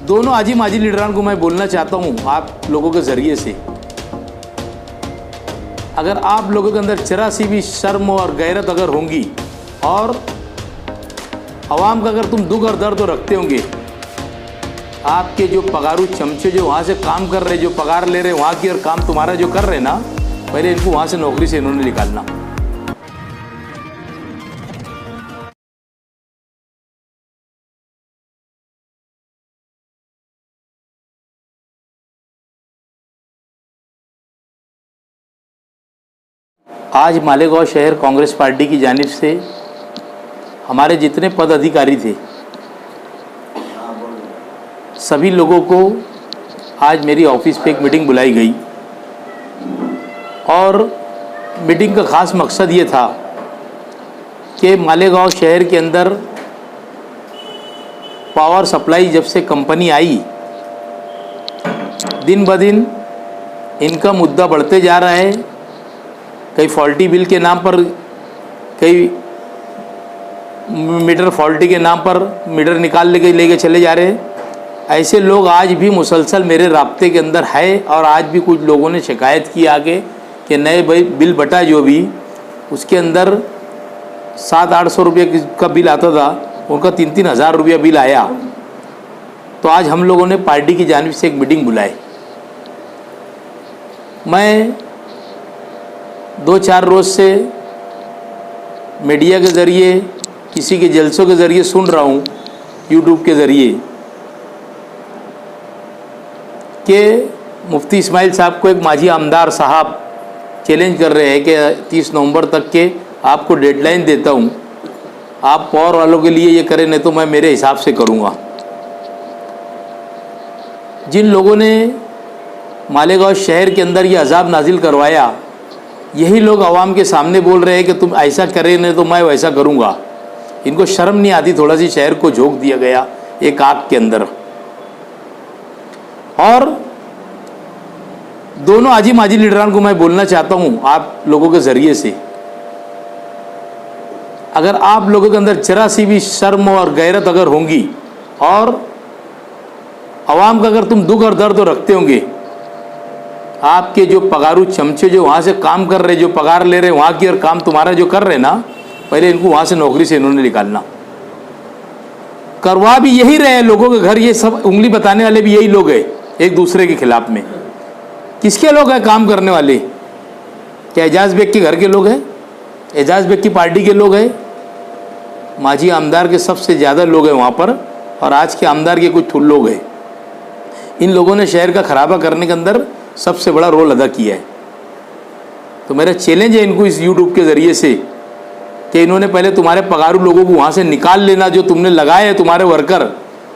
दोनों आजी माजी लीडरान को मैं बोलना चाहता हूँ आप लोगों के ज़रिए से, अगर आप लोगों के अंदर जरा सी भी शर्म और गैरत अगर होंगी और आवाम का अगर तुम दुख और दर्द तो रखते होंगे, आपके जो पगारू चमचे जो वहाँ से काम कर रहे, जो पगार ले रहे वहाँ की और काम तुम्हारा जो कर रहे ना, पहले इनको वहाँ से नौकरी से इन्होंने निकालना। आज मालेगांव शहर कांग्रेस पार्टी की जानिब से हमारे जितने पदाधिकारी थे सभी लोगों को आज मेरी ऑफिस पे एक मीटिंग बुलाई गई और मीटिंग का ख़ास मकसद ये था कि मालेगांव शहर के अंदर पावर सप्लाई जब से कंपनी आई, दिन ब दिन इनका मुद्दा बढ़ते जा रहा है। कई फॉल्टी बिल के नाम पर, कई मीटर फॉल्टी के नाम पर मीटर निकाल लेके चले जा रहे हैं। ऐसे लोग आज भी मुसलसल मेरे राब्ते के अंदर है और आज भी कुछ लोगों ने शिकायत की आगे कि नए भाई बिल बटा जो भी उसके अंदर 700-800 रुपये का बिल आता था, उनका 3-3 हज़ार रुपया बिल आया। तो आज हम लोगों ने पार्टी की जानिब से एक मीटिंग बुलाई। मैं 2-4 रोज़ से मीडिया के ज़रिए, किसी के जलसों के ज़रिए सुन रहा हूँ, यूट्यूब के ज़रिए, कि मुफ्ती इस्माइल साहब को एक माजी आमदार साहब चैलेंज कर रहे हैं कि 30 नवंबर तक के आपको डेडलाइन देता हूँ, आप पावर वालों के लिए ये करें, नहीं तो मैं मेरे हिसाब से करूँगा। जिन लोगों ने मालेगांव शहर के अंदर ये अजाब नाजिल करवाया, यही लोग आवाम के सामने बोल रहे हैं कि तुम ऐसा करें नहीं तो मैं वैसा करूँगा। इनको शर्म नहीं आती? थोड़ा सी शहर को झोंक दिया गया एक आग के अंदर। और दोनों आजी माजी लीडरान को मैं बोलना चाहता हूँ आप लोगों के ज़रिए से, अगर आप लोगों के अंदर जरा सी भी शर्म और गैरत अगर होंगी और आवाम का अगर तुम दुख और दर्द तो रखते होंगे, आपके जो पगारू चमचे जो वहाँ से काम कर रहे, जो पगार ले रहे वहाँ की और काम तुम्हारा जो कर रहे ना, पहले इनको वहाँ से नौकरी से इन्होंने निकालना। करवा भी यही रहे हैं लोगों के घर, ये सब उंगली बताने वाले भी यही लोग हैं एक दूसरे के खिलाफ में। किसके लोग हैं काम करने वाले? क्या एजाज बेग के घर के लोग हैं? एजाज बेग की पार्टी के लोग हैं? माजी आमदार के सबसे ज़्यादा लोग हैं वहाँ पर, और आज के आमदार के कुछ लोग हैं। इन लोगों ने शहर का खराबा करने के अंदर सबसे बड़ा रोल अदा किया है। तो मेरा चैलेंज है इनको इस यूट्यूब के ज़रिए से कि इन्होंने पहले तुम्हारे पगारू लोगों को वहाँ से निकाल लेना, जो तुमने लगाए हैं तुम्हारे वर्कर,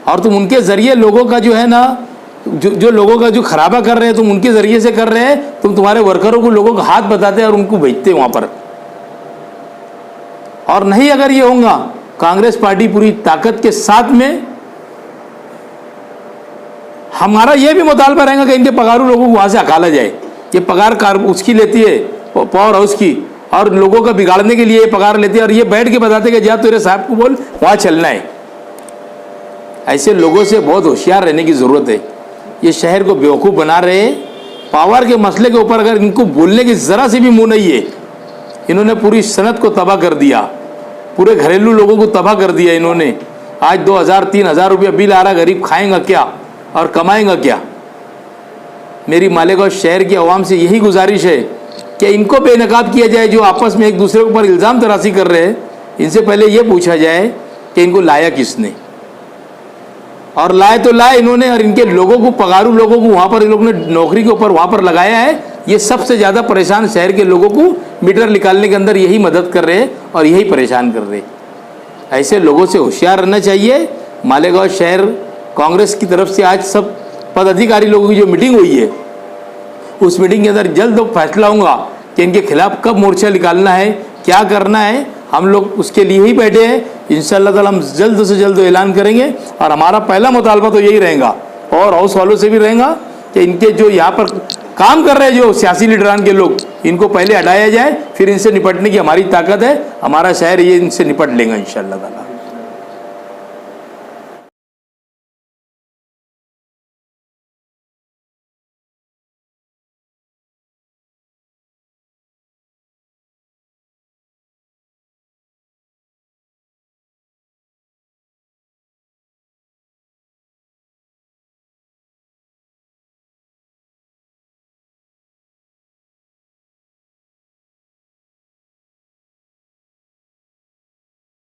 और तुम उनके ज़रिए लोगों का जो है ना, जो लोगों का जो खराबा कर रहे हैं तुम उनके ज़रिए से कर रहे हैं। तुम तुम्हारे वर्करों को लोगों का हाथ बताते हैं और उनको भेजते वहाँ पर। और नहीं अगर ये होगा, कांग्रेस पार्टी पूरी ताकत के साथ में, हमारा ये भी मुतालबा रहेगा कि इनके पगारू लोगों को वहाँ से हकाला जाए। ये पगार उसकी लेती है पावर हाउस की, और लोगों का बिगाड़ने के लिए ये पगार लेती है, और ये बैठ के बताते कि जा तेरे साहब को बोल वहाँ चलना है। ऐसे लोगों से बहुत होशियार रहने की ज़रूरत है। ये शहर को बेवकूफ़ बना रहे हैं। पावर के मसले के ऊपर अगर इनको बोलने की ज़रा सी भी मुँह नहीं है, इन्होंने पूरी सनत को तबाह कर दिया, पूरे घरेलू लोगों को तबाह कर दिया इन्होंने। आज 2000-3000 रुपया बिल आ रहा, गरीब खाएंगा क्या और कमाएंगा क्या? मेरी मालेगांव शहर की आवाम से यही गुजारिश है कि इनको बेनकाब किया जाए। जो आपस में एक दूसरे के ऊपर इल्ज़ाम तराशी कर रहे हैं, इनसे पहले ये पूछा जाए कि इनको लाया किसने, और लाए तो लाए इन्होंने, और इनके लोगों को, पगारू लोगों को वहाँ पर इन लोगों ने नौकरी के ऊपर वहाँ पर लगाया है। ये सबसे ज़्यादा परेशान शहर के लोगों को मीटर निकालने के अंदर यही मदद कर रहे हैं और यही परेशान कर रहे हैं। ऐसे लोगों से होशियार रहना चाहिए। मालेगांव शहर कांग्रेस की तरफ से आज सब पदाधिकारी लोगों की जो मीटिंग हुई है, उस मीटिंग के अंदर जल्द फैसला होगा कि इनके खिलाफ कब मोर्चा निकालना है, क्या करना है। हम लोग उसके लिए ही बैठे हैं। इंशाअल्लाह ताला हम जल्द से जल्द ऐलान करेंगे, और हमारा पहला मुतालबा तो यही रहेगा, और हाउस वालों से भी रहेगा, कि इनके जो यहाँ पर काम कर रहे हैं जो सियासी लीडरान के लोग, इनको पहले हटाया जाए, फिर इनसे निपटने की हमारी ताकत है। हमारा शहर ये इनसे निपट लेगा इंशाअल्लाह ताला।